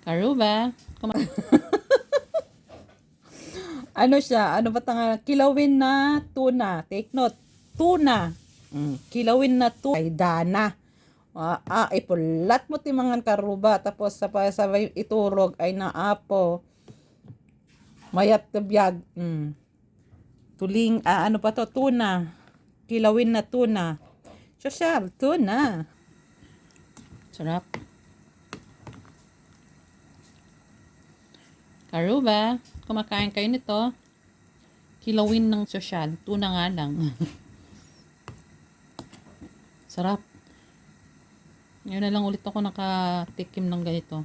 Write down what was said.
Karuba. Ano siya? Ano ba tanga? Kilawin na tuna. Take note. Tuna. Kilawin na tuna. Ay dana. Ipulat mo timangan karuba. Tapos sabay iturog ay naapo. Mayat tebiyag. Tuling, ano pa to? Tuna. Kilawin na tuna. Sosyal, tuna. Sarap. Karuba. Kumakain kayo nito. Kilawin ng sosyal. Tuna nga lang. Sarap. Ngayon na lang ulit ako nakatikim ng ganito.